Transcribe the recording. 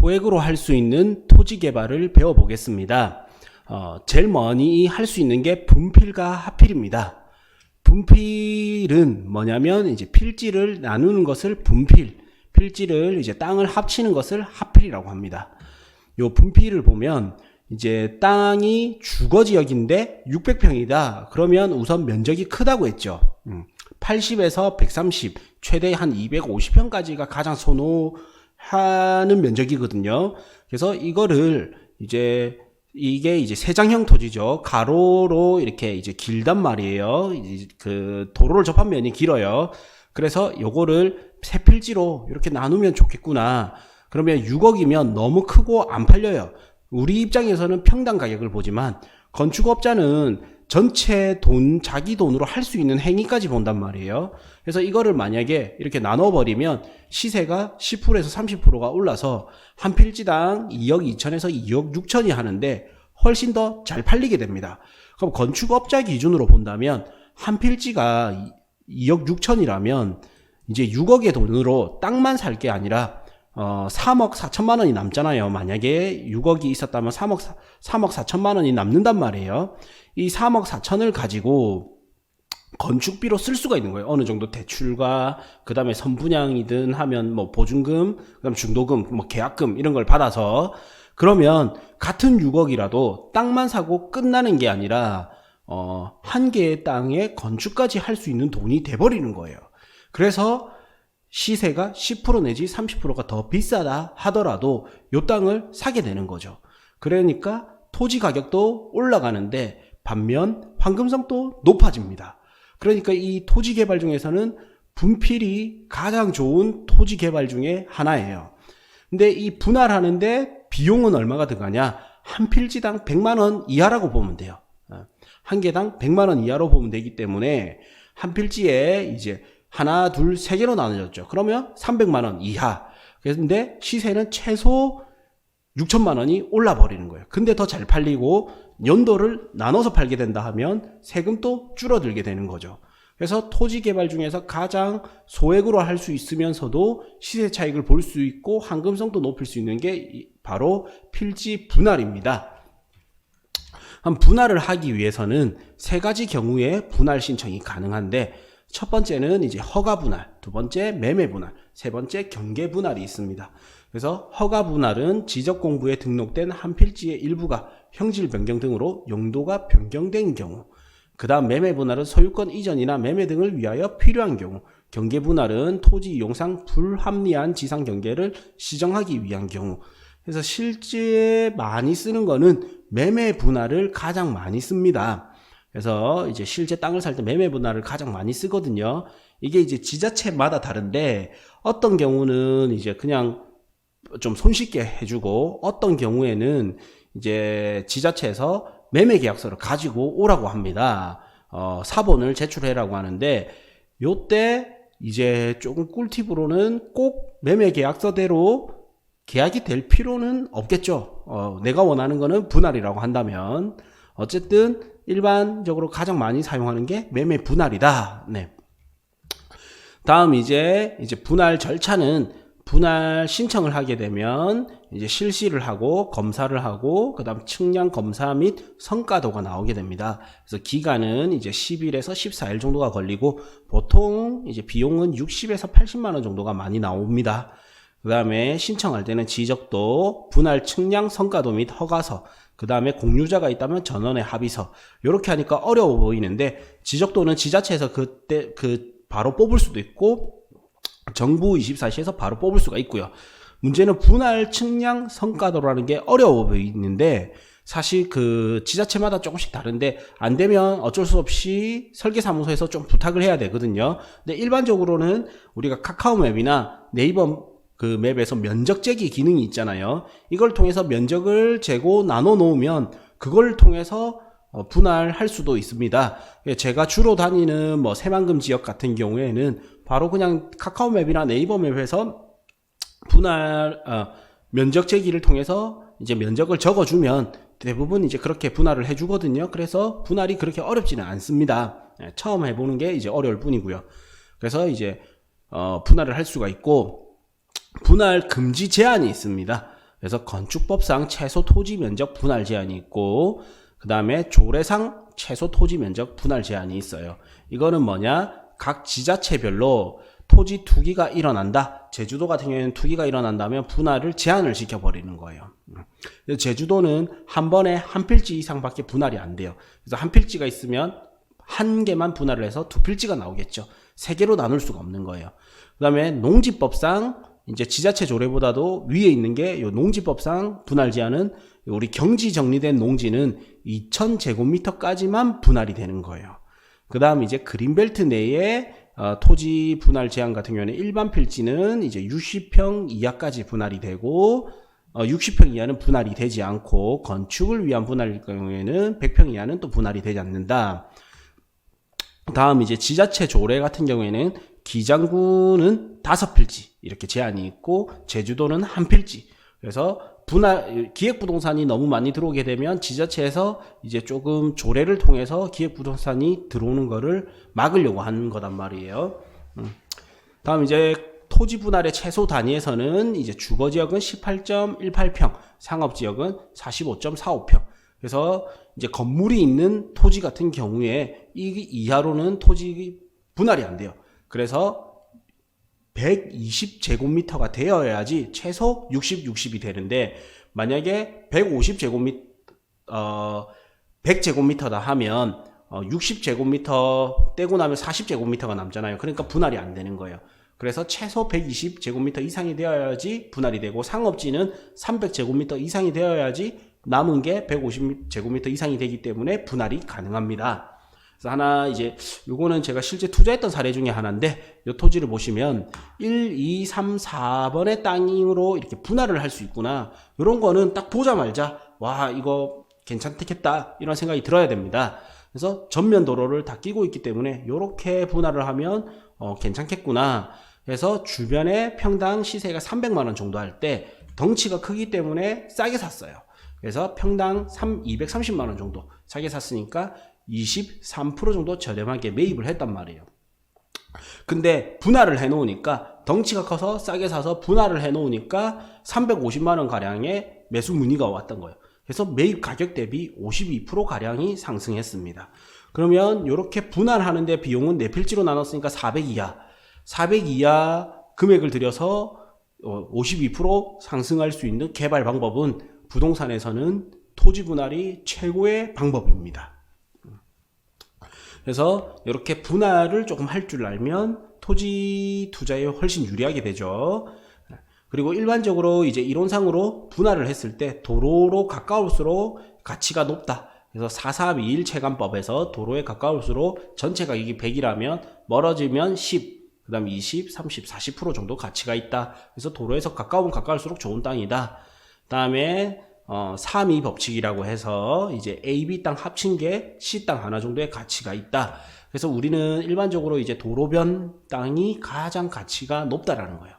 소액으로 할 수 있는 토지 개발을 배워보겠습니다. 제일 많이 할 수 있는 게 분필과 하필입니다. 분필은 뭐냐면 이제 필지를 나누는 것을 분필, 필지를 이제 땅을 합치는 것을 하필이라고 합니다. 요 분필을 보면 이제 땅이 주거지역인데 600평이다. 그러면 우선 면적이 크다고 했죠. 80에서 130, 최대 한 250평까지가 가장 선호하는 면적이거든요. 그래서 이거를 이게 이제 세장형 토지죠. 가로로 이렇게 이제 길단 말이에요. 이제 그 도로를 접한 면이 길어요. 그래서 요거를 세 필지로 이렇게 나누면 좋겠구나. 그러면 6억이면 너무 크고 안 팔려요. 우리 입장에서는 평당 가격을 보지만 건축업자는 전체 돈, 자기 돈으로 할 수 있는 행위까지 본단 말이에요. 그래서 이거를 만약에 이렇게 나눠버리면 시세가 10%에서 30%가 올라서 한 필지당 2억 2천에서 2억 6천이 하는데 훨씬 더 잘 팔리게 됩니다. 그럼 건축업자 기준으로 본다면 한 필지가 2억 6천이라면 이제 6억의 돈으로 땅만 살 게 아니라 3억 4천만 원이 남잖아요. 만약에 6억이 있었다면 3억 4천만 원이 남는단 말이에요. 이 3억 4천을 가지고 건축비로 쓸 수가 있는 거예요. 어느 정도 대출과 그 다음에 선분양이든 하면 뭐 보증금, 그 다음 중도금, 뭐 계약금 이런 걸 받아서 그러면 같은 6억이라도 땅만 사고 끝나는 게 아니라 한 개의 땅에 건축까지 할 수 있는 돈이 돼버리는 거예요. 그래서 시세가 10% 내지 30%가 더 비싸다 하더라도 이 땅을 사게 되는 거죠. 그러니까 토지 가격도 올라가는데 반면 황금성도 높아집니다. 그러니까 이 토지 개발 중에서는 분필이 가장 좋은 토지 개발 중에 하나예요. 근데 이 분할하는데 비용은 얼마가 들어가냐? 한 필지당 100만 원 이하라고 보면 돼요. 한 개당 100만 원 이하로 보면 되기 때문에 한 필지에 이제 하나, 둘, 세 개로 나눠졌죠. 그러면 300만 원 이하. 그런데 시세는 최소 6천만 원이 올라 버리는 거예요. 근데 더 잘 팔리고 연도를 나눠서 팔게 된다 하면 세금도 줄어들게 되는 거죠. 그래서 토지 개발 중에서 가장 소액으로 할 수 있으면서도 시세 차익을 볼 수 있고 황금성도 높일 수 있는 게 바로 필지 분할입니다. 분할을 하기 위해서는 세 가지 경우에 분할 신청이 가능한데 첫 번째는 이제 허가 분할, 두 번째 매매 분할, 세 번째 경계 분할이 있습니다. 그래서 허가 분할은 지적공부에 등록된 한 필지의 일부가 형질 변경 등으로 용도가 변경된 경우, 그 다음 매매 분할은 소유권 이전이나 매매 등을 위하여 필요한 경우, 경계 분할은 토지 이용상 불합리한 지상 경계를 시정하기 위한 경우. 그래서 실제 많이 쓰는 거는 매매 분할을 가장 많이 씁니다. 그래서 이제 실제 땅을 살 때 매매 분할을 가장 많이 쓰거든요. 이게 이제 지자체마다 다른데 어떤 경우는 이제 그냥 좀 손쉽게 해주고 어떤 경우에는 이제 지자체에서 매매 계약서를 가지고 오라고 합니다. 사본을 제출해라고 하는데 요때 이제 조금 꿀팁으로는 꼭 매매 계약서대로 계약이 될 필요는 없겠죠. 내가 원하는 거는 분할이라고 한다면 어쨌든 일반적으로 가장 많이 사용하는 게 매매 분할이다. 네. 다음 이제 분할 절차는 분할 신청을 하게 되면 이제 실시를 하고 검사를 하고 그다음 측량 검사 및 성과도가 나오게 됩니다. 그래서 기간은 이제 10일에서 14일 정도가 걸리고 보통 이제 비용은 60에서 80만 원 정도가 많이 나옵니다. 그다음에 신청할 때는 지적도, 분할 측량 성과도 및 허가서, 그 다음에 공유자가 있다면 전원의 합의서. 이렇게 하니까 어려워 보이는데 지적도는 지자체에서 그때 바로 뽑을 수도 있고 정부 24시에서 바로 뽑을 수가 있고요. 문제는 분할 측량 성과도라는 게 어려워 보이는데 사실 그 지자체마다 조금씩 다른데 안 되면 어쩔 수 없이 설계사무소에서 좀 부탁을 해야 되거든요. 근데 일반적으로는 우리가 카카오맵이나 네이버 그 맵에서 면적 재기 기능이 있잖아요. 이걸 통해서 면적을 재고 나눠 놓으면 그걸 통해서 분할할 수도 있습니다. 제가 주로 다니는 뭐 새만금 지역 같은 경우에는 바로 그냥 카카오맵이나 네이버 맵에서 분할 면적 재기를 통해서 이제 면적을 적어주면 대부분 이제 그렇게 분할을 해주거든요. 그래서 분할이 그렇게 어렵지는 않습니다. 처음 해보는 게 이제 어려울 뿐이고요. 그래서 이제 분할을 할 수가 있고 분할 금지 제한이 있습니다. 그래서 건축법상 최소 토지 면적 분할 제한이 있고, 그 다음에 조례상 최소 토지 면적 분할 제한이 있어요. 이거는 뭐냐? 각 지자체별로 토지 투기가 일어난다. 제주도 같은 경우에는 투기가 일어난다면 분할을 제한을 시켜버리는 거예요. 제주도는 한 번에 한 필지 이상밖에 분할이 안 돼요. 그래서 한 필지가 있으면 한 개만 분할을 해서 두 필지가 나오겠죠. 세 개로 나눌 수가 없는 거예요. 그 다음에 농지법상 이제 지자체 조례보다도 위에 있는 게 요 농지법상 분할 제한은 우리 경지 정리된 농지는 2000제곱미터까지만 분할이 되는 거예요. 그 다음 이제 그린벨트 내에 토지 분할 제한 같은 경우는 일반 필지는 이제 60평 이하까지 분할이 되고 60평 이하는 분할이 되지 않고 건축을 위한 분할일 경우에는 100평 이하는 또 분할이 되지 않는다. 다음 이제 지자체 조례 같은 경우에는 기장구는 5필지 이렇게 제한이 있고 제주도는 한 필지. 그래서 분할 기획부동산이 너무 많이 들어오게 되면 지자체에서 이제 조금 조례를 통해서 기획부동산이 들어오는 거를 막으려고 하는 거단 말이에요. 다음 이제 토지 분할의 최소 단위에서는 이제 주거지역은 18.18평, 상업지역은 45.45평. 그래서 이제 건물이 있는 토지 같은 경우에 이 이하로는 토지 분할이 안 돼요. 그래서 120제곱미터가 되어야지 최소 60이 되는데, 만약에 100제곱미터다 하면 60제곱미터 떼고 나면 40제곱미터가 남잖아요. 그러니까 분할이 안 되는 거예요. 그래서 최소 120제곱미터 이상이 되어야지 분할이 되고, 상업지는 300제곱미터 이상이 되어야지 남은 게 150제곱미터 이상이 되기 때문에 분할이 가능합니다. 그래서 하나 이제 요거는 제가 실제 투자했던 사례 중에 하나인데, 요 토지를 보시면 1, 2, 3, 4번의 땅으로 이렇게 분할을 할 수 있구나. 요런 거는 딱 보자마자 와 이거 괜찮겠다 이런 생각이 들어야 됩니다. 그래서 전면 도로를 다 끼고 있기 때문에 요렇게 분할을 하면 괜찮겠구나. 그래서 주변에 평당 시세가 300만원 정도 할 때 덩치가 크기 때문에 싸게 샀어요. 그래서 평당 230만원 정도 싸게 샀으니까 23% 정도 저렴하게 매입을 했단 말이에요. 근데 분할을 해 놓으니까, 덩치가 커서 싸게 사서 분할을 해 놓으니까 350만원 가량의 매수 문의가 왔던 거예요. 그래서 매입 가격 대비 52% 가량이 상승했습니다. 그러면 이렇게 분할하는데 비용은 4필지로 나눴으니까 400 이하 금액을 들여서 52% 상승할 수 있는 개발 방법은 부동산에서는 토지 분할이 최고의 방법입니다. 그래서 이렇게 분할을 조금 할 줄 알면 토지 투자에 훨씬 유리하게 되죠. 그리고 일반적으로 이제 이론상으로 분할을 했을 때 도로로 가까울수록 가치가 높다. 그래서 4421 체감법에서 도로에 가까울수록 전체 가격이 100이라면 멀어지면 10, 그 다음 20, 30, 40% 정도 가치가 있다. 그래서 도로에서 가까우면 가까울수록 좋은 땅이다. 그 다음에 3이 법칙이라고 해서 이제 A, B 땅 합친 게 C 땅 하나 정도의 가치가 있다. 그래서 우리는 일반적으로 이제 도로변 땅이 가장 가치가 높다라는 거예요.